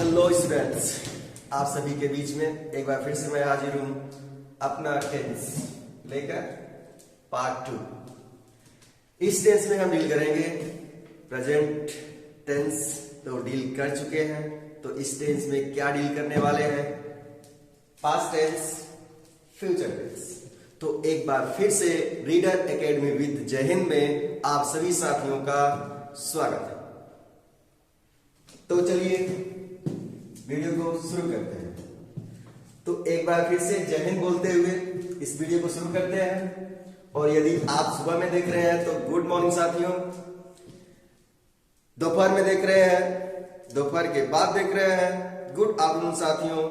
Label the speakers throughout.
Speaker 1: Hello students, आप सभी के बीच में एक बार फिर से मैं हाजिर हूं अपना टेंस लेकर पार्ट 2। इस टेंस में हम डील करेंगे प्रेजेंट टेंस तो डील कर चुके हैं, तो इस टेंस में क्या डील करने वाले हैं? Past tense, future tense. तो एक बार फिर से रीडर एकेडमी विद जय हिंद में आप सभी साथियों का स्वागत है। तो चलिए वीडियो को शुरू करते हैं। तो एक बार फिर से जय हिंद बोलते हुए इस वीडियो को शुरू करते हैं। और यदि आप सुबह में देख रहे हैं तो गुड मॉर्निंग साथियों, दोपहर में देख रहे हैं, दोपहर के बाद देख रहे हैं, गुड आफ्टरनून साथियों,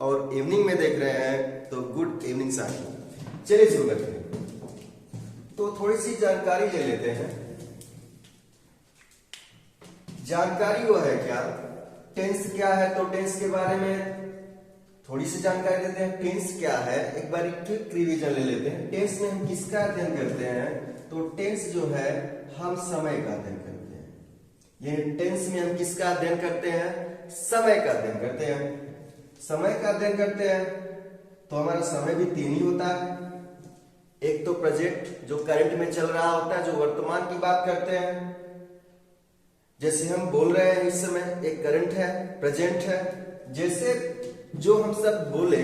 Speaker 1: और इवनिंग में देख रहे हैं तो गुड इवनिंग साथियों। चलिए शुरू करते हैं। तो थोड़ी सी जानकारी ले लेते हैं। जानकारी वो है क्या, टेंस क्या है, तो टेंस के बारे में थोड़ी सी जानकारी देते हैं। टेंस क्या है एक बार क्विक रिवीजन ले लेते हैं। टेंस में हम किसका अध्ययन करते हैं? तो टेंस जो है हम समय का अध्ययन करते हैं। ये टेंस में हम किसका अध्ययन करते हैं? समय का अध्ययन करते हैं। समय का अध्ययन करते हैं तो हमारा समय भी तीन ही होता है। एक तो प्रेजेंट जो करंट में चल रहा होता है, जो वर्तमान की बात करते हैं, जैसे हम बोल रहे हैं इस समय, एक करंट है, प्रेजेंट है। जैसे जो हम सब बोले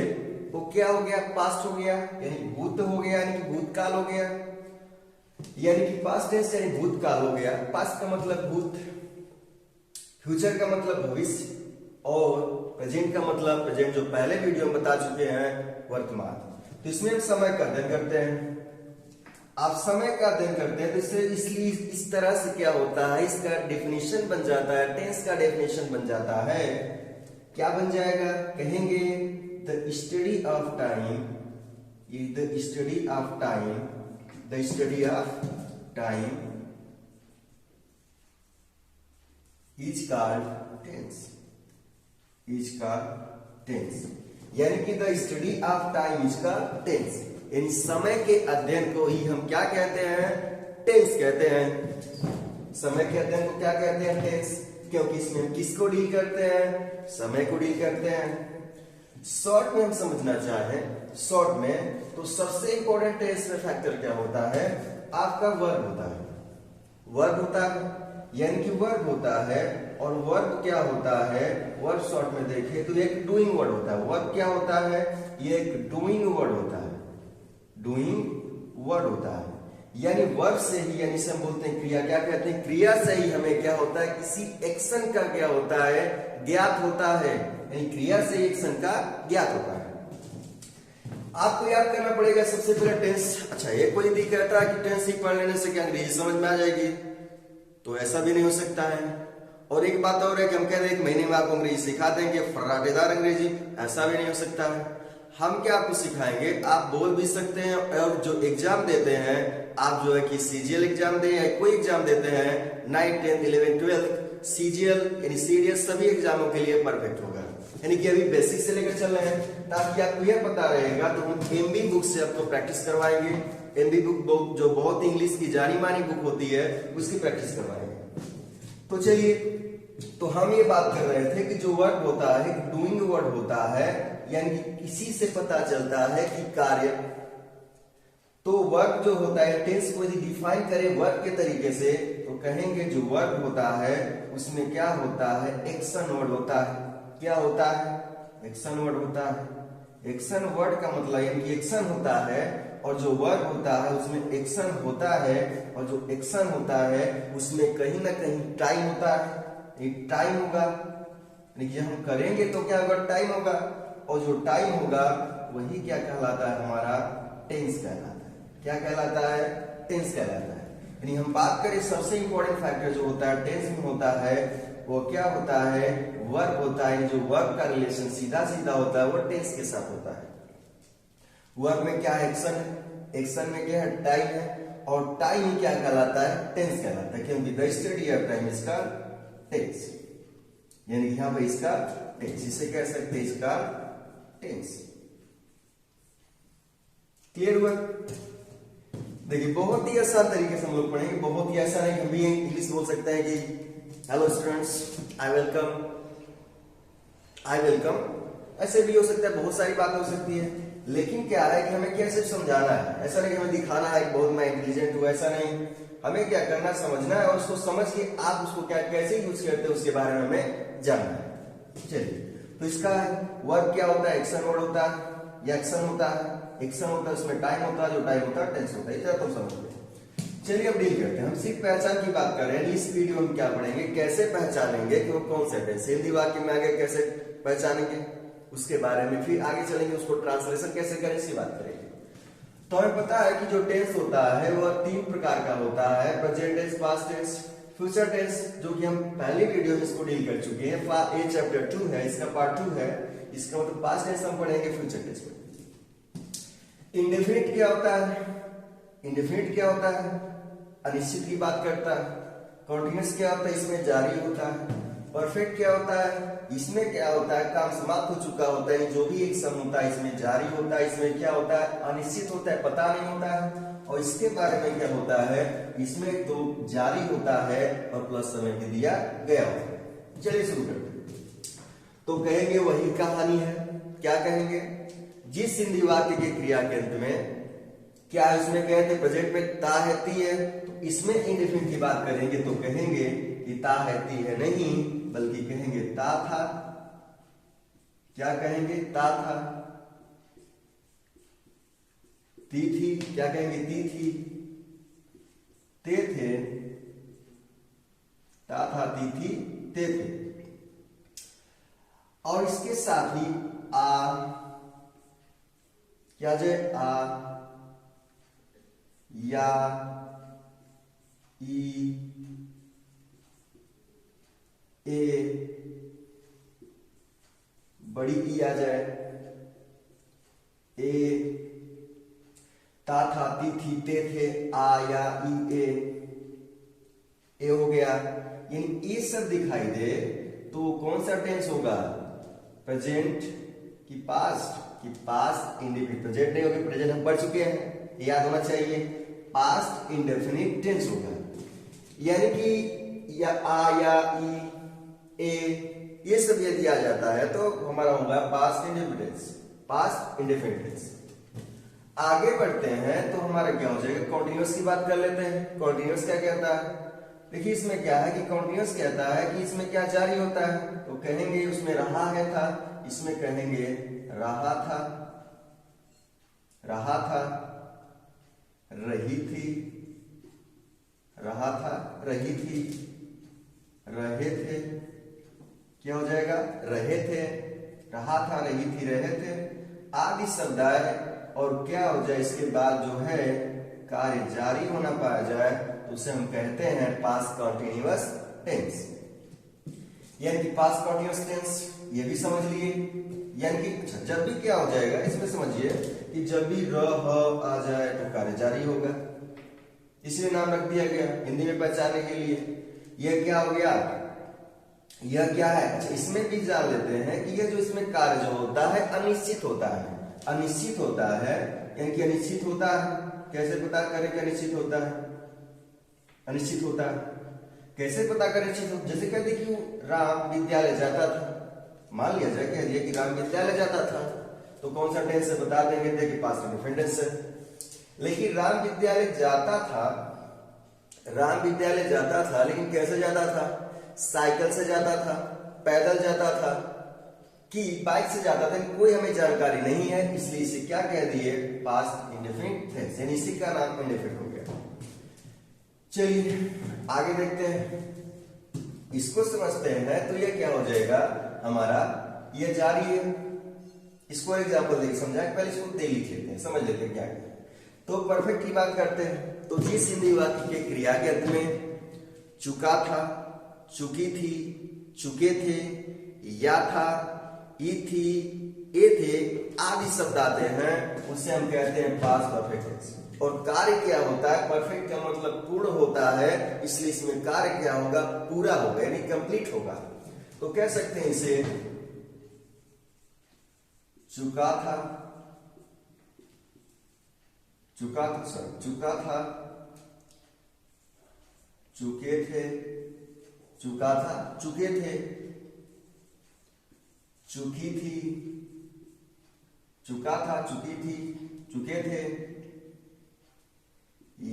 Speaker 1: वो क्या हो गया? पास्ट हो गया, यानी भूत हो गया, यानी कि भूतकाल हो गया, यानी कि पास्ट टेंस यानी भूतकाल हो गया। पास्ट का मतलब भूत, फ्यूचर का मतलब भविष्य, और प्रेजेंट का मतलब प्रेजेंट जो पहले वीडियो में बता चुके हैं वर्तमान। तो इसमें हम समय का अध्ययन करते हैं। आप समय का अध्ययन करते हैं तो इसलिए इस तरह से क्या होता है, इसका डेफिनेशन बन जाता है, टेंस का डेफिनेशन बन जाता है। क्या बन जाएगा? कहेंगे the study of time, the study of time, the study of time is called tense, is called tense, यानी कि the study of time is called tense, यानी समय के अध्ययन को ही हम क्या कहते हैं? टेंस कहते हैं। समय के अध्ययन को क्या कहते हैं? टेंस, क्योंकि इसमें हम किसको डील करते हैं? समय को डील करते हैं। शॉर्ट में हम समझना चाहें, शॉर्ट में तो सबसे इंपॉर्टेंट टेंस में फैक्टर क्या होता है? आपका वर्ब होता है। वर्ब होता है, यानी कि वर्ब होता है। और वर्ब क्या होता है? वर्ब शॉर्ट में देखें तो एक डूइंग वर्ड होता है। वर्ब क्या होता है? ये एक डूइंग वर्ड होता है, डूइंग वर्ड होता है। यानी वर्ब से ही, यानी से हम बोलते हैं क्रिया, क्या कहते हैं? क्रिया से ही हमें क्या होता है? किसी एक्शन का क्या होता है? ज्ञात होता है, यानी क्रिया से एक्शन का ज्ञात होता है। आपको याद करना पड़ेगा सबसे पहले टेंस। अच्छा, एक कोई यदि कहता है कि टेंस ही पढ़ लेने से क्या अंग्रेजी समझ में आ जाएगी, तो ऐसा भी नहीं हो सकता है। और एक बात और है कि हम कह रहे हैं एक महीने में आपको अंग्रेजी सिखा देंगे, फर्राटेदार अंग्रेजी, ऐसा भी नहीं हो सकता है। हम क्या आपको सिखाएंगे? आप बोल भी सकते हैं, और जो एग्जाम देते हैं आप, जो है कि सीजीएल एग्जाम दें या कोई एग्जाम देते हैं, 9th 10th 11th 12th CGL यानी सीडीएस सभी एग्जामों के लिए परफेक्ट होगा। यानी कि अभी बेसिक से लेकर चल रहे हैं ताकि आपको यह पता रहेगा। तो हम एमबी बुक से आपको प्रैक्टिस करवाएंगे। एमबी बुक जो बहुत इंग्लिश की जानी मानी बुक होती है, उसकी प्रैक्टिस करवाएंगे। तो चलिए, तो हम ये बात कर रहे थे कि जो वर्ब होता है डूइंग वर्ड होता है, यानी कि किसी से पता चलता है कि कार्य। तो वर्ब जो होता है, टेंस को यदि डिफाइन करें वर्ब के तरीके से तो कहेंगे जो वर्ब होता है उसमें क्या होता है? एक्शन वर्ड होता है। क्या होता है? एक्शन वर्ड होता है। एक्शन वर्ड का मतलब यानी कि एक्शन होता है, और जो वर्ब होता है उसमें एक्शन होता है, और जो एक्शन होता है उसमें कहीं ना कहीं टाइम होता है। एक टाइम होगा, यानी कि हम करेंगे तो क्या होगा? टाइम होगा, और जो टाइम होगा वही क्या कहलाता है? हमारा टेंस कहलाता है। क्या कहलाता है? टेंस कहलाता है। यानी हम बात करें सबसे इंपॉर्टेंट फैक्टर जो होता है टेंस में होता है, वो क्या होता है? वर्ब होता है। जो वर्ब का रिलेशन सीधा सीधा होता है वो टेंस के साथ होता है। वर्ब में क्या है? एक्शन है। एक्शन में क्या है? टाइम है, और टाइम ही क्या कहलाता है? टेंस कहलाता है, क्योंकि द स्टडी ऑफ टाइम इसका टेंस, यानी यहां पर इसका टेंस, इसे कह सकते हैं इसका टेंस। क्लियर हुआ? देखिए, बहुत ही आसान तरीके से हम लोग पढ़ेंगे। बहुत ही ऐसा नहीं, हम भी इंग्लिश बोल सकते हैं कि hello students, I welcome I welcome, ऐसे भी हो सकता है, बहुत सारी बातें हो सकती है। लेकिन क्या है कि हमें कैसे समझाना है, ऐसा नहीं कि हमें दिखाना है कि बहुत मैं इंटेलिजेंट हूं, ऐसा नहीं। हमें क्या करना, समझना है और उसको समझ के आप उसको क्या कैसे यूज करते हैं उसके बारे में हमें जानना है। चलिए, तो इसका वर्ब क्या होता है, एक्शन वर्ड होता है या एक्शन होता है। एक्शन होता है उसमें टाइम होता है, जो टाइम होता है टेंस होता है, इतना तो समझ गए। चलिए अब डील करते हैं, हम सिर्फ पहचान की बात कर रहे हैं। इस वीडियो में क्या पढ़ेंगे, कैसे पहचानेंगे कि वो कौन सा टेंस, हिंदी वाक्य में आगे कैसे पहचानेंगे उसके बारे में, फिर आगे चलेंगे उसको ट्रांसलेशन कैसे करें इसकी बात करेंगे। तो हमें पता है कि जो टेंस होता है वह 3 प्रकार का होता है, present tense, past tense, future tense, जो कि हम पहले वीडियो में इसको डील कर चुके हैं। ये चैप्टर 2 है, इसका पार्ट 2 है। इसका मतलब पास्ट टेंस हम पढ़ेंगे, फ्यूचर टेंस में। इंडेफिनिट क्या होता है, इंडेफिनिट क्या होता है, अनिश्चित की बात करता है। कॉन्टिन्यूअस क्या होता है, इसमें जारी होता है। परफेक्ट क्या होता है, इसमें क्या होता है, काम समाप्त हो चुका होता है, जो भी एक सम होता है इसमें जारी होता है। इसमें क्या होता है, अनिश्चित होता है, पता नहीं होता है। और इसके बारे में क्या होता है, इसमें तो जारी होता है और प्लस समय भी दिया गया होता है। चलिए शुरू करते हैं। तो कहेंगे वही कहानी है, क्या कहेंगे, जिस हिंदी वाक्य के क्रिया के अंत में क्या इसमें कहते हैं प्रेजेंट में ता है ती है, तो इसमें इंडेफिनिट की बात करेंगे तो कहेंगे कि ता है ती है नहीं, बल्कि कहेंगे ता था। क्या कहेंगे, ता था। ती थी, क्या कहेंगे, ती थी। ते थे, ता था, ती थी, ते थे। और इसके साथ ही आ, क्या जाए, आ, या, ई, ए, बड़ी ई आ जाए, ए, ता था, ती थी, ते थे, आ, या, ई, ए हो गया। यानी ये सब दिखाई दे तो कौन सा टेंस होगा, प्रेजेंट की पास्ट, की पास्ट इंडेफिनिट। प्रेजेंट नहीं होगी, प्रेजेंट हम पढ़ चुके हैं, याद होना चाहिए। पास्ट इंडेफिनिट टेंस होगा, यानी कि या आ, या, ई, ए, ये सब यदि आ जाता है तो हमारा होगा past indefinite tense, past indefinite tense. आगे बढ़ते हैं तो हमारा क्या हो जाएगा, कॉन्टिन्यूअस की बात कर लेते हैं। कॉन्टिन्यूअस क्या कहता है, देखिए इसमें क्या है कि कॉन्टिन्यूअस कहता है कि इसमें क्या जारी होता है, तो कहेंगे उसमें रहा है था, इसमें कहेंगे रहा था, रहा था, रही थी, रहा था, रही थी, रहे थे। क्या हो जाएगा, रहे थे, रहा था, रही थी, रहे थे आदि शब्द आए और क्या हो जाए इसके बाद जो है कार्य जारी होना पाया जाए तो उसे हम कहते हैं पास्ट कंटीन्यूअस टेंस। यानी कि पास्ट कंटीन्यूअस टेंस ये भी समझ लिए। यानी कि जब भी क्या हो जाएगा इसमें समझिए कि जब भी र ह आ जाए तो कार्य जारी होगा, इसलिए नाम रख दिया गया हिंदी में पहचानने के लिए। यह क्या हो गया, यह क्या है, अच्छा इसमें भी जान लेते हैं कि यह जो इसमें कार्य जो होता है अनिश्चित होता है, अनिश्चित होता है। यानी कि अनिश्चित होता है, कैसे पता करें कि अनिश्चित होता है, अनिश्चित होता है कैसे पता करें अनिश्चित होता, जैसे कहते कि राम विद्यालय जाता था, मान लिया जाए कह दिया कि राम विद्यालय जाता था, तो कौन सा टेंस है बता देंगे, देखिए पास्ट इंडेफिनिट टेंस है। लेकिन राम विद्यालय जाता था, राम विद्यालय जाता था, लेकिन कैसे जाता था, साइकिल से जाता था, पैदल जाता था कि बाइक से जाता था, कोई हमें जानकारी नहीं है, इसलिए इसे क्या कह दिए, पास्ट इंडेफिनिट टेंस, यानी इसी का नाम इंडेफिनिट हो गया। चलिए आगे देखते हैं, इसको समझते हैं तो ये क्या हो जाएगा हमारा, ये जारी है। इसको एग्जांपल देके समझाएं, पहले इसको दे लिख लेते हैं, समझ लेते हैं क्या है। तो परफेक्ट की बात करते हैं, तो जिस हिंदी वाक्य के क्रिया के अंत में चुका था, चुकी थी, चुके थे, या था, ई थी, ए थे आदि शब्द आते हैं, उसे हम कहते हैं पास्ट परफेक्ट टेंस। और कार्य क्या होता है, परफेक्ट का मतलब पूर्ण होता है, इसलिए इसमें कार्य क्या होगा, पूरा होगा, यानी कंप्लीट होगा। तो कह सकते हैं इसे चुका था, चुका था, सॉरी चुका था, चुके थे, चुका था, चुके थे, चुकी थी, चुका था, चुकी थी, चुके थे,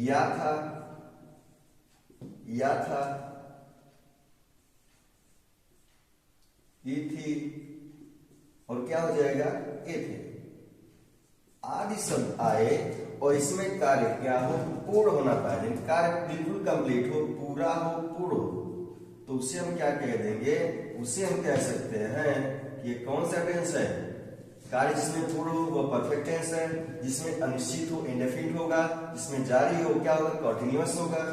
Speaker 1: या था, या था, थी, और क्या हो जाएगा, ए थे। आदि शब्द आए और इसमें कार्य क्या हो, पूर्ण होना पाए, कार्य बिल्कुल कंप्लीट हो, पूरा हो, पूर्ण हो, तो उसे हम क्या कह देंगे, उसे हम कह सकते हैं कि ये कौन सा टेंस है, कार्य जिसमें पूर्ण हो वो परफेक्ट टेंस है, जिसमें अनिश्चित हो इंडेफिनिट होगा, जिसमें जारी हो क्या होगा, कंटीन्यूअस होगा।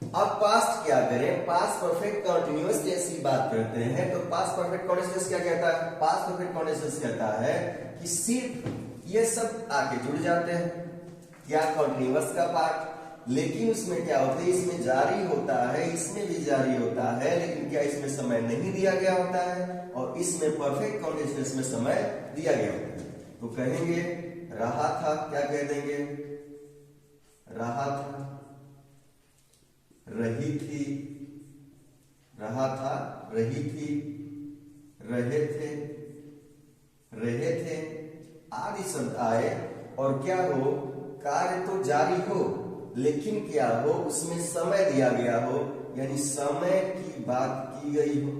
Speaker 1: अब पास्ट क्या करें, पास्ट परफेक्ट कंटीन्यूअस टेंस की बात करते हैं, तो पास्ट परफेक्ट कंटीन्यूअस टेंस क्या कहता है, पास्ट परफेक्ट कंटीन्यूअस टेंस कहता है कि सिर्फ ये सब आके जुड़ जाते हैं क्या, कंटीन्यूअस का पार्ट, लेकिन उसमें क्या होता है, इसमें जारी होता है, इसमें भी जारी होता है, लेकिन क्या इसमें समय नहीं दिया गया होता है, और इसमें परफेक्ट कंटीन्यूअस में समय दिया गया होता है। तो कहेंगे रहा था, क्या कह देंगे, रहा था, रही थी, रहा था, रही थी, रहे थे, रहे थे, आदि शब्द आए और क्या हो, कार्य तो जारी हो, लेकिन क्या हो, उसमें समय दिया गया हो, यानी समय की बात की गई हो,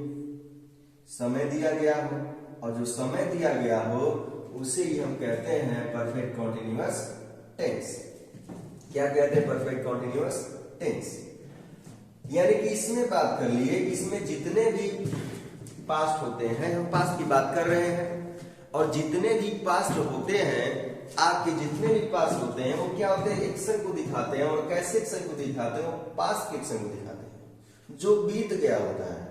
Speaker 1: समय दिया गया हो, और जो समय दिया गया हो उसे ही हम कहते हैं परफेक्ट कंटीन्यूअस टेंस। क्या कहते हैं, परफेक्ट कंटीन्यूअस टेंस। यानी कि इसमें बात कर लिए, इसमें जितने भी पास्ट होते हैं, हम पास्ट की बात कर रहे हैं, और जितने भी पास्ट होते हैं, आपके जितने भी पास्ट होते हैं वो क्या होते हैं, एक्शन को दिखाते हैं, और कैसे एक्शन को दिखाते हैं, वो पास्ट के एक्शन को दिखाते हैं जो बीत गया होता है।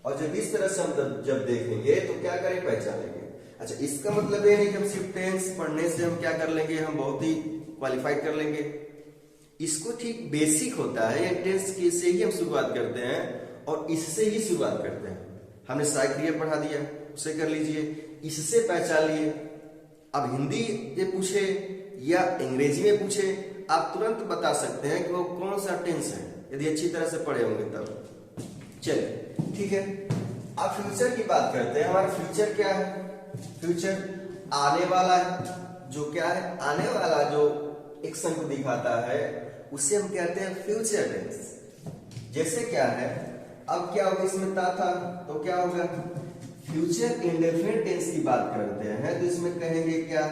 Speaker 1: और जब इस तरह से हम जब देखेंगे तो क्या करें, पहचानेंगे। अच्छा, इसका मतलब ये नहीं कि हम सिर्फ टेंस पढ़ने से हम क्या कर लेंगे, हम बहुत ही क्वालिफाइड कर लेंगे। इसको ठीक बेसिक होता है, ये टेंस की से ही हम शुरुआत करते हैं और इससे ही शुरुआत करते हैं। हमने सहायक क्रिया पढ़ा दिया, उसे कर लीजिए, इससे पहचान लिए। अब हिंदी ये पूछे या अंग्रेजी में पूछे, आप तुरंत बता सकते हैं कि वो कौन सा टेंस है, यदि अच्छी तरह से पढ़े होंगे तब। चलिए ठीक है, अब फ्यूचर की बात करते हैं। हमारा फ्यूचर क्या है, फ्यूचर आने वाला है, जो क्या है, आने वाला जो एक्शन को दिखाता है उसे हम कहते हैं फ्यूचर टेंस। जैसे क्या है, अब क्या होगा, इसमें था तो क्या होगा, फ्यूचर इंडेफिनिट टेंस की बात करते हैं, तो इसमें कहेंगे क्या,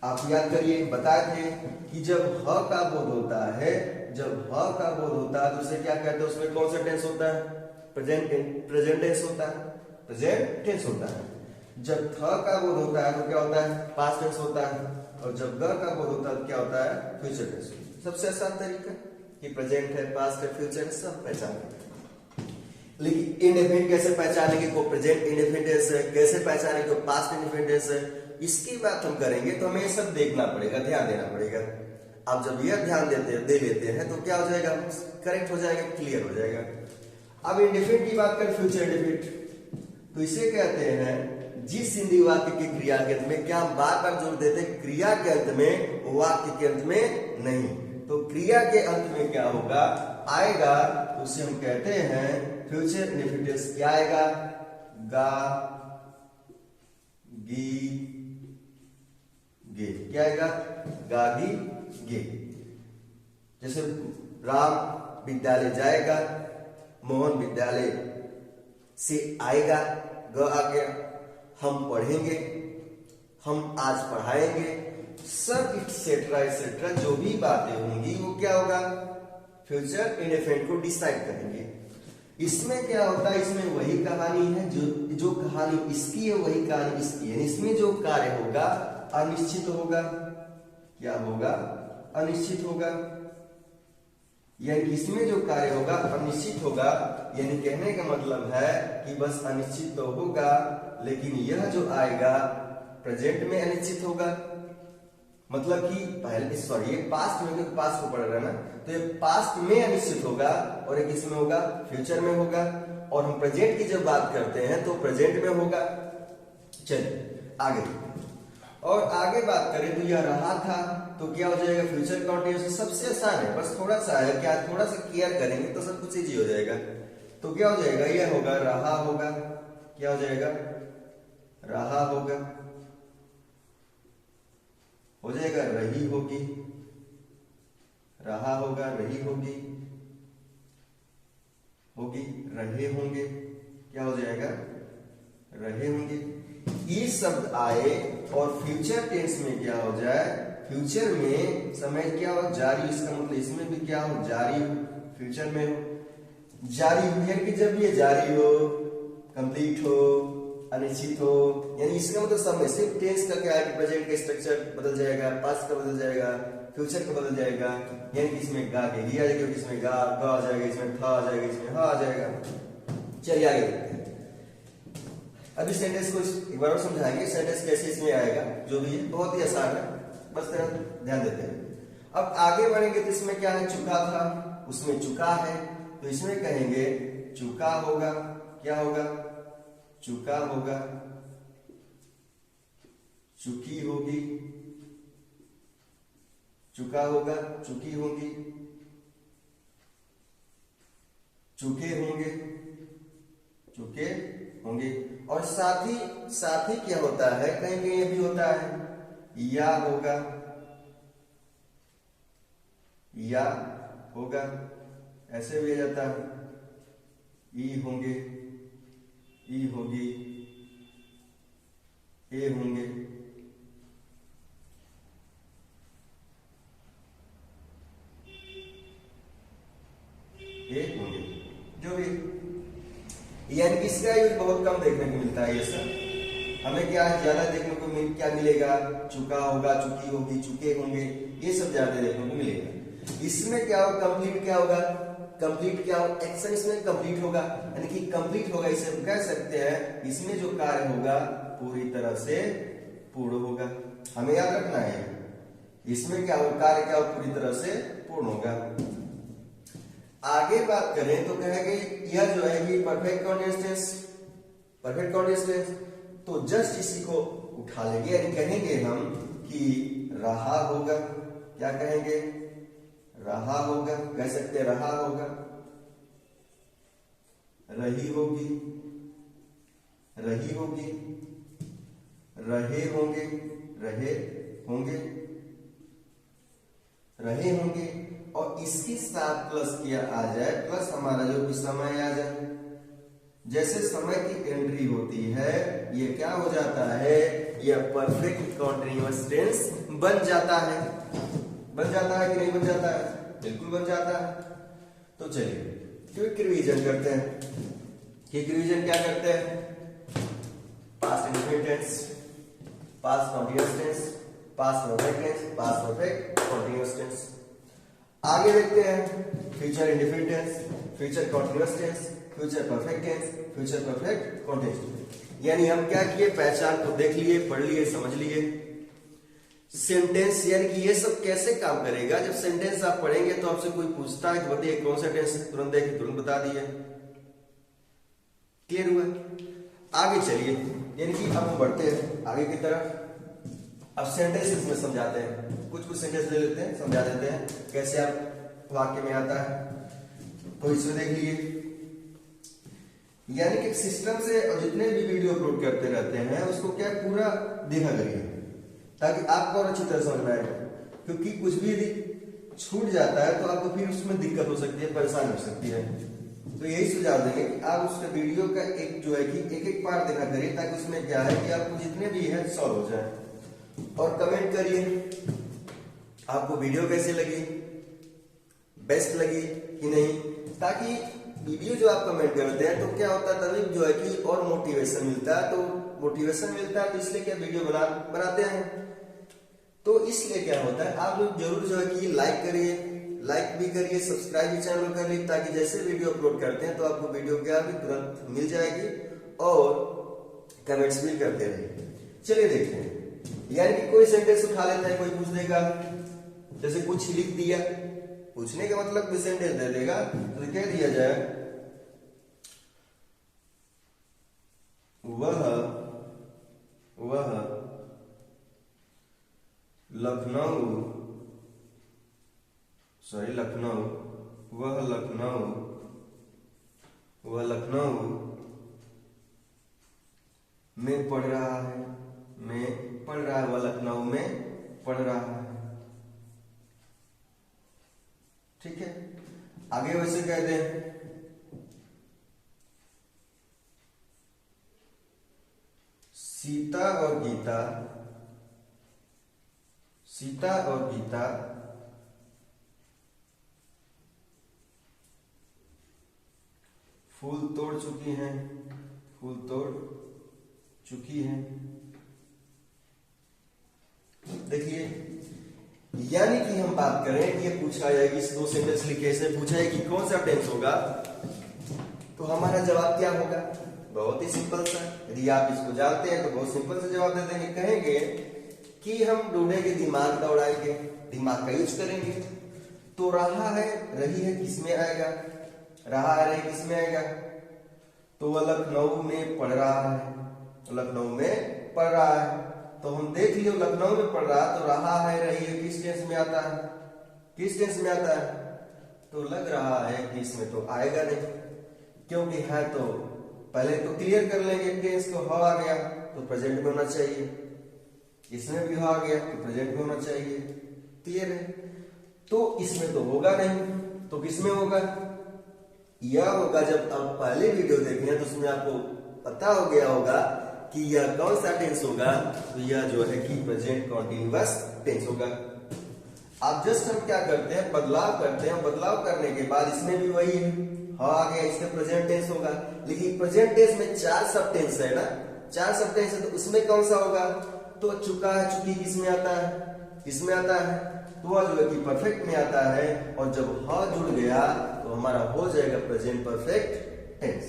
Speaker 1: आप याद करिए, बताए थे कि जब ह का बोध होता है, जब ह का बोध होता है तो उसे क्या कहते हैं, उसमें कौन सा टेंस होता है, प्रेजेंट टेंस होता है, प्रेजेंट टेंस होता है। जब थ का बोध होता है तो क्या होता है, पास्ट टेंस होता है, और जब ग का बोध होता है तो क्या होता है, फ्यूचर टेंस। सबसे आसान तरीका कि प्रेजेंट है, पास्ट है, फ्यूचर है, सब पहचानेंगे। लेकिन इंडेफिनिट कैसे पहचानेंगे, को प्रेजेंट इंडेफिनिट टेंस है, कैसे पहचानेंगे को पास्ट इंडेफिनिट टेंस है, इसकी बात हम करेंगे तो हमें सब देखना पड़ेगा, ध्यान देना पड़ेगा। अब जब यह ध्यान दे लेते हैं तो क्या हो जाएगा, करेक्ट हो जाएगा, क्लियर हो जाएगा। अब इंडेफिनिट की बात करें, फ्यूचर इंडेफिनिट, तो इसे कहते हैं जिस हिंदी वाक्य की क्रिया के अंत में, क्या हम बार बार जोर देते हैं, क्रिया के अंत में, वाक्य के अंत में नहीं, तो क्रिया के अंत में क्या होगा, आएगा, तो उसे हम कहते हैं फ्यूचर इंडेफिनिट। क्या आएगा, गा, गी, गे, क्या आएगा, गागी, गे। जैसे राम विद्यालय जाएगा, मोहन विद्यालय से आएगा, ग आ गया, हम पढ़ेंगे, हम आज पढ़ाएंगे, सब एक्सेट्रा एक्सेट्रा जो भी बातें होंगी वो क्या होगा, फ्यूचर इंडेफिनिट को डिसाइड करेंगे। इसमें क्या होता है, इसमें वही कहानी है, जो कहानी इसकी है वही कहानी इसकी है। इसमें जो कार्य होगा अनिश्चित होगा, क्या होगा, अनिश्चित होगा, यानी इसमें जो कार्य होगा अनिश्चित होगा। यानी कहने का मतलब है कि बस अनिश्चित तो होगा, लेकिन यह जो आएगा प्रेजेंट में अनिश्चित होगा। मतलब कि पहले सॉरी ये पास्ट में, पास्ट को पढ़ रहा है ना, तो ये पास्ट में अनिश्चित होगा और एक इसमें होगा फ्यूचर में होगा, और हम प्रेजेंट की जब बात करते हैं तो प्रेजेंट में होगा। चलिए आगे, और आगे बात करें तो यह रहा था तो क्या हो जाएगा, फ्यूचर कंटीन्यूअस। सबसे आसान है, बस थोड़ा सा है, क्या थोड़ा सा केयर करेंगे तो सब कुछ इजी हो जाएगा। तो क्या हो जाएगा, यह होगा, रहा होगा, क्या हो जाएगा, रहा होगा, हो जाएगा रही होगी, रहा होगा, रही होगी, होगी, रहे होंगे, क्या हो जाएगा, रहे होंगे। ये शब्द आए और फ्यूचर टेंस में क्या हो जाए, फ्यूचर में समय क्या हो, जारी, इसका मतलब इसमें भी क्या हो, जारी हो, फ्यूचर में हो, जारी हो, यानी कि जब ये जारी हो, कंप्लीट हो, अनिश्चित हो, यानी इसका मतलब समय सिर्फ टेंस का क्या है कि प्रेजेंट का स्ट्रक्चर बदल जाएगा, पास्ट का बदल जाएगा, फ्यूचर का बदल जाएगा, यानी कि इसमें गा के ही आ जाएगा, इसमें गा आ जाएगा, इसमें था आ जाएगा, इसमें हा आ जाएगा। चलिए आगे देखते हैं। अभी सेंटेंस को एक बार और समझाएंगे, सेंटेंस कैसे इसमें आएगा, जो भी है बहुत ही आसान है, बस तेरा ध्यान देते हैं। अब आगे बढ़ेंगे तो इसमें क्या है, चुका था, उसमें चुका है, तो इसमें कहेंगे चुका होगा, क्या होगा, चुका होगा, चुकी होगी, चुका होगा, चुकी होगी, चुके होंगे, चुके होंगे। और साथ ही क्या होता है, कहीं कहीं ये भी होता है या होगा, या होगा, ऐसे भी आ जाता है, ई होंगे, ई होगी, ए होंगे, ए होंगे, जो भी, यानी कि इसका यूज बहुत कम देखने को मिलता है। ये सब हमें क्या है, ज्यादा देखने को क्या मिलेगा, चुका होगा, चुकी होगी, चुके होंगे, ये सब ज्यादा देखने को मिलेगा। इसमें क्या होगा, कंप्लीट क्या होगा, कंप्लीट क्या होगा, एक्शन इसमें कंप्लीट होगा, यानी कि कंप्लीट होगा, इसे हम कह सकते हैं इसमें जो कार्य होगा पूरी तरह से पूर्ण होगा। हमें याद रखना है इसमें क्या होगा, कार्य क्या होगा, पूरी तरह से पूर्ण होगा। आगे बात करें तो कहेंगे यह जो है ये perfect continuous tense, perfect continuous tense, तो जस्ट इसी को उठा लेंगे, यानी कहेंगे हम कि रहा होगा, क्या कहेंगे, रहा होगा, कह सकते हैं रहा होगा, रही होगी, रही होगी, रहे होंगे, रहे होंगे, रहे होंगे, और इसके साथ प्लस किया आ जाए, प्लस हमारा जो भी समय आ जाए। जैसे समय की एंट्री होती है ये क्या हो जाता है, यह परफेक्ट कॉन्टिन्यूअस टेंस बन जाता है, बन जाता है कि नहीं बन जाता है, बिल्कुल बन जाता है। तो चलिए क्विक रिवीजन करते हैं। क्विक रिवीजन क्या करते हैं, past indefinite tense, past continuous tense, past perfect tense, past perfect continuous tense. आगे देखते हैं future indefinite tense, future continuous tense, future perfect tense, future perfect continuous. यानी हम क्या किए, पहचान को देख लिए, पढ़ लिए, समझ लिए। सेंटेंस यानी कि ये सब कैसे काम करेगा, जब सेंटेंस आप पढ़ेंगे तो आपसे कोई पूछता है कि बताइए कौन सा टेंस, तुरंत देख तुरंत बता दिए, क्लियर हुआ। आगे चलिए, यानी कि अब हम बढ़ते हैं आगे की तरफ। अब सेंटेंसेस में समझाते हैं, कुछ सेंटेंस ले लेते हैं, समझा देते हैं कैसे आप वाक्य में आता है। तो इसमें देख लीजिए, यानी कि सिस्टम से और जितने भी वीडियो अपलोड करते रहते हैं उसको क्या पूरा देखा करिए ताकि आपको और अच्छी तरह समझ में आए, क्योंकि कुछ भी यदि छूट जाता है तो आपको फिर उसमें दिक्कत हो सकती है, परेशानी हो सकती है। तो यही सुझाव देंगे कि आप उसके वीडियो का एक जो है कि एक एक पार्ट देखा करिए ताकि उसमें क्या है कि आपको जितने भी है सॉल्व हो जाए। और कमेंट करिए आपको वीडियो कैसे लगी, बेस्ट लगी कि नहीं, ताकि वीडियो जो आप कमेंट करते हैं तो क्या होता है तभी जो है कि और मोटिवेशन मिलता है, तो मोटिवेशन मिलता है तो इसलिए क्या वीडियो बनाते हैं। तो इसलिए क्या होता है आप लोग जरूर जो है कि लाइक करिए, लाइक भी करिए, सब्सक्राइब भी चैनल करिए, ताकि जैसे वीडियो अपलोड करते हैं तो आपको वीडियो क्या भी तुरंत मिल जाएगी और कमेंट्स भी करते रहिए। चलिए देखते हैं, यानी कि कोई सेंटेंस उठा लेता है, कोई पूछ देगा, जैसे कुछ लिख दिया, पूछने का मतलब कोई सेंटेंस दे देगा तो क्या दिया जाए, वह लखनऊ, में पढ़ रहा है, में पढ़ रहा है, वह लखनऊ में पढ़ रहा है। ठीक है, आगे वैसे कहते हैं सीता और गीता, सीता और गीता फूल तोड़ चुकी हैं, फूल तोड़ चुकी हैं। देखिए, यानी कि हम बात करें कि ये पूछा जाएगी, इस दो सेंटेंस लिखे से पूछा है कि कौन सा टेंस होगा, तो हमारा जवाब क्या होगा? बहुत ही सिंपल सा। यदि आप इसको जानते हैं तो बहुत सिंपल से जवाब दे देंगे। कहेंगे कि हम ढूंढेंगे, दिमाग दौड़ाएंगे, दिमाग का यूज करेंगे। तो रहा है, रही है किस में आएगा? रहा है, रही किस में आएगा? तो वह लखनऊ में पढ़ रहा है, लखनऊ में पढ़ रहा है। तो हम देख लियो, लखनऊ में पढ़ रहा, तो रहा है, रही है किस टेंस में आता है? किस टेंस में आता है? तो लग रहा है कि इसमें तो आएगा नहीं, क्योंकि है तो पहले तो क्लियर कर लेंगे टेंस को। ह आ गया तो प्रेजेंट में होना चाहिए, इसमें भी ह आ गया तो प्रेजेंट में होना चाहिए। क्लियर है? तो इसमें तो होगा नहीं, तो किसमें होगा? यह होगा, जब आप पहले वीडियो देखे हैं तो उसमें आपको पता हो गया होगा कि यह कौन सा टेंस होगा। तो यह जो है कि प्रेजेंट कॉन्टिन्यूअस टेंस होगा। अब जस्ट हम क्या करते हैं, बदलाव करते हैं। बदलाव करने के बाद इसमें भी वही है, हाँ आ गया, इसका प्रेजेंट टेंस होगा। लेकिन प्रेजेंट टेंस में 4 सब टेंस है ना, 4 सब टेंस है, तो उसमें कौन सा होगा? तो चुका है, चुकी किसमें आता है? किसमें आता है? तो वह जो है कि परफेक्ट में आता है। और जब हाँ जुड़ गया तो हमारा हो जाएगा प्रेजेंट परफेक्ट टेंस।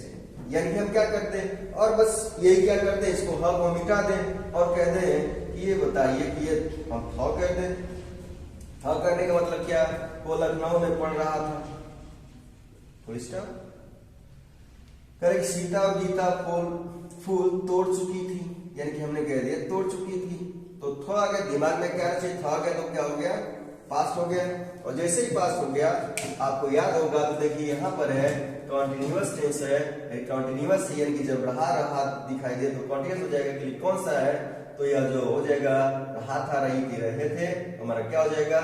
Speaker 1: यानी कि हम क्या करते हैं, और बस यही क्या करते हैं, इसको हाँ को मिटा दें और कहते हैं कि ये बताइए कि ये हम हाँ कर दें। हाँ करने का मतलब क्या? वो लखनऊ में पढ़ रहा था, फुल स्टॉप। करेक्ट, सीता और गीता फूल तोड़ चुकी थी, यानी कि हमने कह दिया तोड़ चुकी थी। तो थोड़ा आ गया, दिमाग में क्या चाहिए? था गया, तो क्या हो गया? पास्ट हो गया। और जैसे ही पास्ट हो गया, आपको याद होगा तो देखिए यहाँ पर है कॉन्टिन्यूअस टेंस है। कॉन्टिन्यूअस यानी कि जब रहा रहा दिखाई दे तो कॉन्टिन्यूअस हो जाएगा। कि कौन सा है? तो यह जो हो जाएगा, रहा था, रही थी, रहे थे, हमारा क्या हो जाएगा?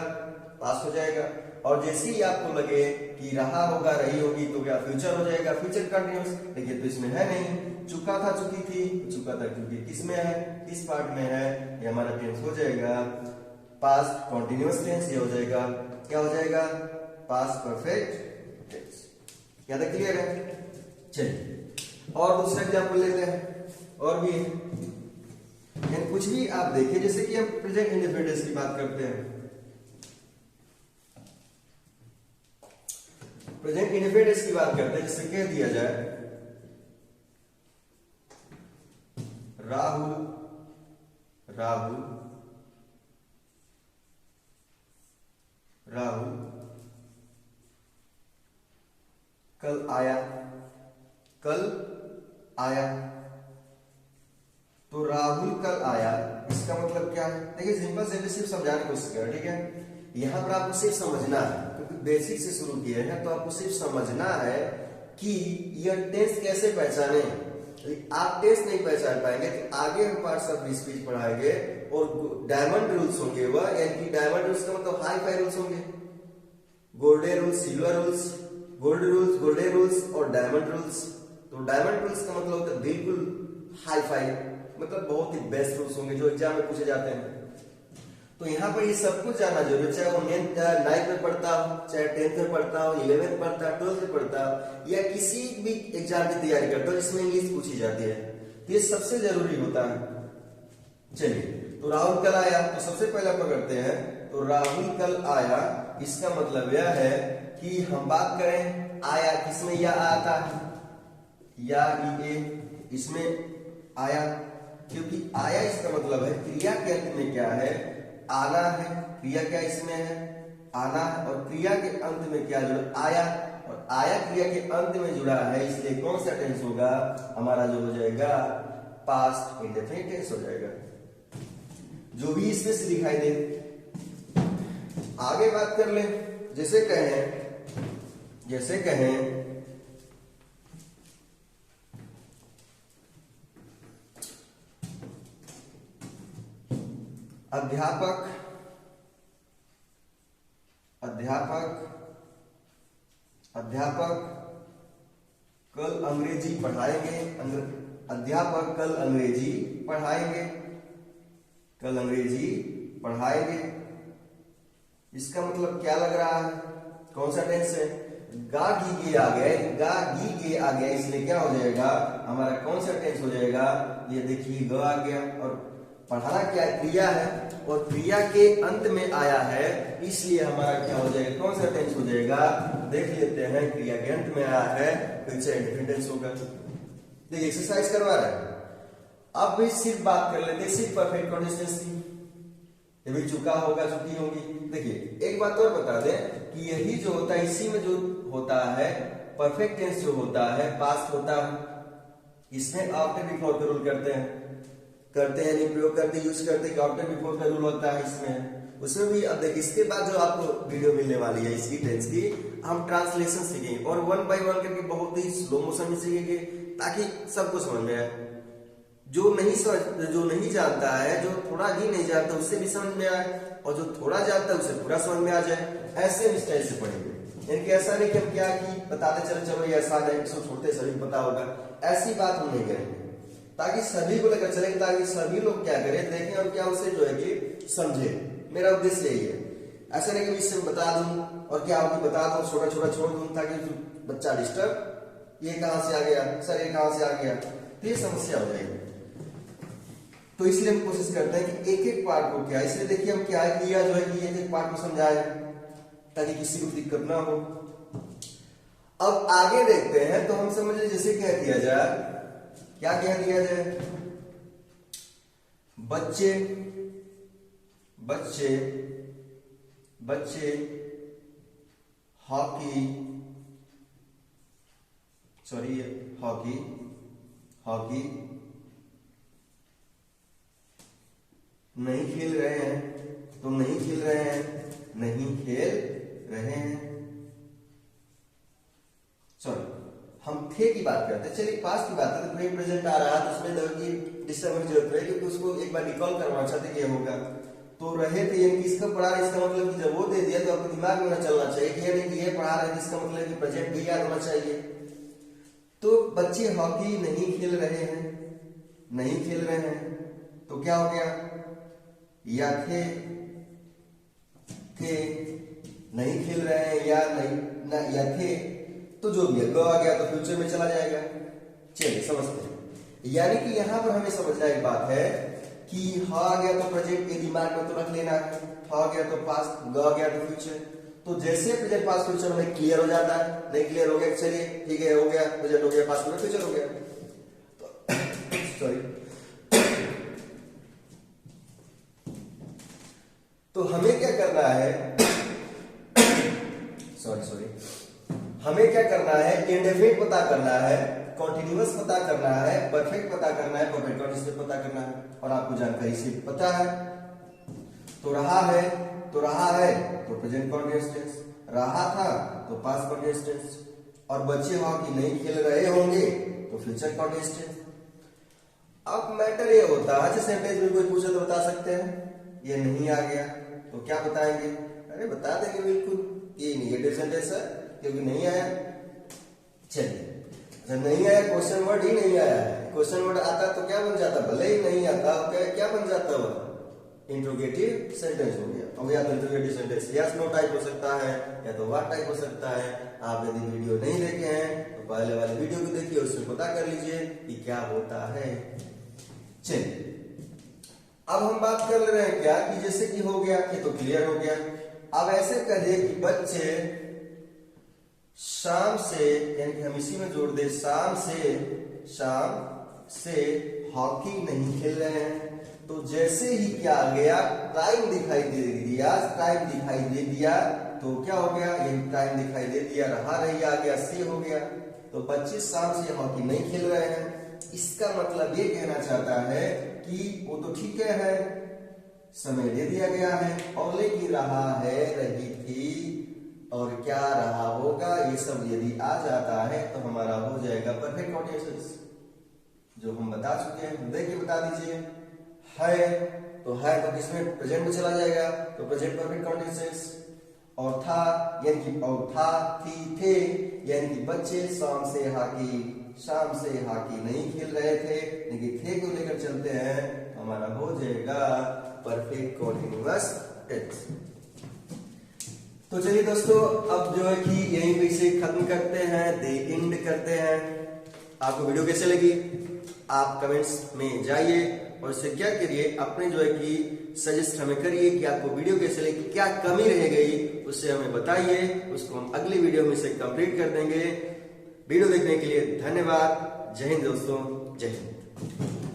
Speaker 1: पास्ट हो जाएगा। और जैसे ही आपको लगे कि रहा होगा, रही होगी, तो क्या फ्यूचर हो जाएगा, फ्यूचर कंटिन्यूअस। देखिए तो इसमें है नहीं, चुका था, चुकी थी, चुका था, चुकी किस में है? किस पार्ट में है? ये हमारा टेंस हो जाएगा पास्ट कॉन्टिन्यूअस टेंस। ये हो जाएगा, क्या हो जाएगा? Past perfect tense. क्या था? क्लियर है? चलिए और दूसरा एग्जाम्पल लेते हैं। और भी है, कुछ भी आप देखिए, जैसे कि हम प्रेजेंट इंडेफिनिट की बात करते हैं। प्रेजेंट इंडेफिनिट की बात करते हैं, जैसे कह दिया जाए राहुल कल आया, कल आया। तो राहुल कल आया, इसका मतलब क्या है? देखिए सिंपल से सिर्फ समझाने की कोशिश करें, ठीक है? यहां पर आपको सिर्फ समझना है, क्योंकि बेसिक से शुरू किए हैं, तो आपको सिर्फ समझना है कि यह टेंस कैसे पहचाने। आप टेंस नहीं पहचान पाएंगे तो आगे हम पार्ट्स ऑफ स्पीच पढ़ाएंगे और डायमंड रूल्स होंगे वह, यानी कि डायमंड रूल्स का मतलब हाई फाई रूल्स होंगे। Golden rules, silver rules, gold rules, golden rules और डायमंड रूल्स। तो डायमंड रूल्स का मतलब होता है बिल्कुल हाई फाई, मतलब बहुत ही बेस्ट रूल्स होंगे जो एग्जाम में पूछे जाते हैं। तो यहाँ पर ये सब कुछ जानना जरूरी है, चाहे वो 9th में पढ़ता हो, चाहे 10th में पढ़ता हो, 11th में पढ़ता हो, 12th में पढ़ता हो, या किसी भी एग्जाम की तैयारी करता हो जिसमें इंग्लिश पूछी जाती है, तो ये सबसे जरूरी होता है। चलिए, तो राहुल कल आया, तो सबसे पहले पकड़ते हैं। तो राहुल कल आया, इसका मतलब यह है कि हम बात करें आया, किसमें या आता है? या इसमें आया, क्योंकि आया इसका मतलब है क्रिया के अंत में क्या है? आना है। क्रिया क्या इसमें है? आना है। और क्रिया के अंत में क्या जुड़ा? आया। और आया क्रिया के अंत में जुड़ा है, इसलिए कौन सा टेंस होगा? हमारा जो हो जाएगा पास्ट इंडेफिनिट टेंस हो जाएगा, जो भी इसमें से दिखाई दे। आगे बात कर ले, जैसे कहें अध्यापक अध्यापक अध्यापक कल अंग्रेजी पढ़ाएंगे। अध्यापक कल अंग्रेजी पढ़ाएंगे। कल अंग्रेजी पढ़ाएंगे। इसका मतलब क्या लग रहा है? कौन सा टेंस है? गा गी गे आ गया, गा गी गे आ गया, इसलिए क्या हो जाएगा हमारा? कौन सा टेंस हो जाएगा? ये देखिए ग आ गया, और पढ़ाना क्या है? क्रिया है, और क्रिया के अंत में आया है, इसलिए हमारा क्या हो जाएगा? कौन सा टेंस हो जाएगा? देख लेते हैं। क्रिया के अंत में आया है, फिर से इंडेफिनिट टेंस होगा। देखिए एक्सरसाइज करवा रहे हैं। अब भी सिर्फ बात कर लेते हैं सिर्फ परफेक्ट कंडीशंस की। ये भी चुका होगा, चुकी होगी। देखिए एक बात और बता दें कि यही जो होता है, इसी में जो होता है परफेक्ट टेंस जो होता है, पास्ट होता है, इसमें आफ्टर बिफोर का रूल करते हैं यानी प्रयोग करते यूज करते हैं। आफ्टर बिफोर का रूल होता है इसमें, उसमें भी। अब देखिए इसके बाद जो आपको वीडियो मिलने वाली है इसकी टेंस की, हम ट्रांसलेशन सीखेंगे और 1 बाय 1 करके बहुत ही स्लो मोशन में सीखेंगे, ताकि सबको समझ में आए। जो नहीं जानता है, जो थोड़ा ही नहीं जानता, उससे भी समझ में आए, और जो थोड़ा जानता है उसे पूरा समझ में आ जाए। ऐसे स्टाइल से पढ़ेंगे। इनके ऐसा नहीं कि हम क्या की बताते चलो ये आसान है, इसको छोड़ते सभी पता होगा, ऐसी बात हम नहीं करेंगे, ताकि सभी को लेकर चलेंगे, ताकि सभी लोग क्या करें, देखें और क्या उसे जो है कि समझे। मेरा उद्देश्य यही है। ऐसा नहीं कि इससे बता दूं और क्या होगी बता दूं, छोटा छोटा छोड़ दूं, ताकि बच्चा डिस्टर्ब, ये कहां से आ गया सर, ये कहां से आ गया, तो ये समस्या हो जाएगी। तो इसलिए हम कोशिश करते हैं कि एक एक पार्ट को क्या, इसलिए देखिए हम क्या किया जो है कि एक एक पार्ट को समझाए, ताकि किसी को दिक्कत ना हो। अब आगे देखते हैं, तो हम समझे जैसे कह दिया जाए, क्या कह दिया जाए? बच्चे बच्चे बच्चे हॉकी नहीं खेल रहे हैं, तो नहीं खेल रहे हैं, नहीं खेल रहे हैं। सॉरी, हम थे की बात करते हैं। चलिए पास्ट की बात करते हैं। प्रेजेंट आ रहा है तो उसमें की डिस्टर्ब की जरूरत है, क्योंकि उसको एक बार रिकॉल करवाना चाहते कि होगा। तो रहे थे यानी किसका पढ़ा रहे, इसका मतलब कि जब वो दे दिया तो आपके दिमाग में ना चलना चाहिए कि ये नहीं ये पढ़ा रहे थे, इसका मतलब कि प्रेजेंट भी याद होना चाहिए। तो बच्चे हॉकी नहीं खेल रहे हैं, नहीं खेल रहे हैं, तो क्या हो गया? या थे नहीं खेल रहे हैं, या नहीं ना, या थे, तो जो भी आ गया तो फ्यूचर में चला जाएगा। चलिए समझते हैं। यानी कि यहां पर हमें समझना एक बात है कि हा आ गया तो प्रेजेंट के दिमाग में तो रख लेना है, हा आ गया तो पास्ट, ग आ गया तो फ्यूचर। तो जैसे प्रेजेंट पास्ट फ्यूचर में क्लियर हो जाता है, नहीं क्लियर हो गया, चलिए ठीक है, हो गया, प्रेजेंट हो गया, पास्ट में फ्यूचर हो गया। तो सॉरी, तो हमें क्या करना है, सॉरी, हमें क्या करना है? इंडेफिनिट पता करना है, कॉन्टिन्यूअस पता करना है, परफेक्ट पता करना है, परफेक्ट कंडीशन पता करना है, और आपको जानकारी से पता है। तो रहा है तो प्रेजेंट कंटीन्यूअस टेंस, रहा था तो पास्ट कंटीन्यूअस टेंस, और बच्चे हॉकी नहीं खेल रहे होंगे तो फ्यूचर कंटीन्यूअस टेंस। अब मैटर ये होता है, जैसे सेंटेंस में कोई पूछे तो बता सकते हैं, ये नहीं आ गया तो क्या बताएंगे? अरे बता देंगे बिल्कुल, ये निगेटिव सेंटेंस है क्योंकि नहीं आया। चलिए, जब नहीं आया, क्वेश्चन वर्ड ही नहीं आया है, क्वेश्चन वर्ड आता तो क्या बन जाता? भले ही नहीं आता क्या बन जाता? वह इंट्रोगेटिव सेंटेंस हो गया। अब या तो interrogative sentence yes no type हो सकता है, या तो व्हाट टाइप हो सकता है। आप यदि वीडियो नहीं देखे हैं तो पहले वाले वीडियो को देखिए, उसमें पता कर लीजिए कि क्या होता है। चलिए, अब हम बात कर ले रहे हैं क्या कि जैसे कि हो गया, ये तो क्लियर हो गया। अब ऐसे करिए कि बच्चे शाम से, यानी कि हम इसी में जोड़ दे, शाम से हॉकी नहीं खेल रहे हैं। तो जैसे ही क्या आ गया, टाइम दिखाई दे दिया, तो क्या हो गया? ये टाइम दिखाई दे दिया, रहा रही आ गया, से हो गया। तो बच्चे शाम से हॉकी नहीं खेल रहे हैं, इसका मतलब ये कहना चाहता है कि वो तो ठीक है, समय दे दिया गया है, और लेकिन रहा है, रही थी, और क्या रहा होगा, ये सब यदि आ जाता है तो हमारा हो जाएगा परफेक्ट कंटीन्यूअस, जो हम बता चुके हैं। देखिए बता दीजिए, है तो है तो किसमें प्रेजेंट में चला जाएगा, तो प्रेजेंट परफेक्ट कंटीन्यूअस। और था यानी कि और था, थी, थे यानी कि बच्चे शाम से हॉकी नहीं खेल रहे थे, लेकिन थे को लेकर चलते हैं, हमारा हो जाएगा परफेक्ट कंटीन्यूअस टेंस। तो चलिए दोस्तों, अब जो है कि यहीं पे इसे खत्म करते हैं, दे एंड करते हैं। आपको वीडियो कैसे लगी आप कमेंट्स में जाइए और इसे क्या करिए, अपने जो है कि सजेस्ट हमें करिए कि आपको वीडियो कैसे लगी, क्या कमी रह गई उससे हमें बताइए, उसको हम अगली वीडियो में से कंप्लीट कर देंगे। वीडियो देखने के लिए धन्यवाद। जय हिंद दोस्तों, जय हिंद।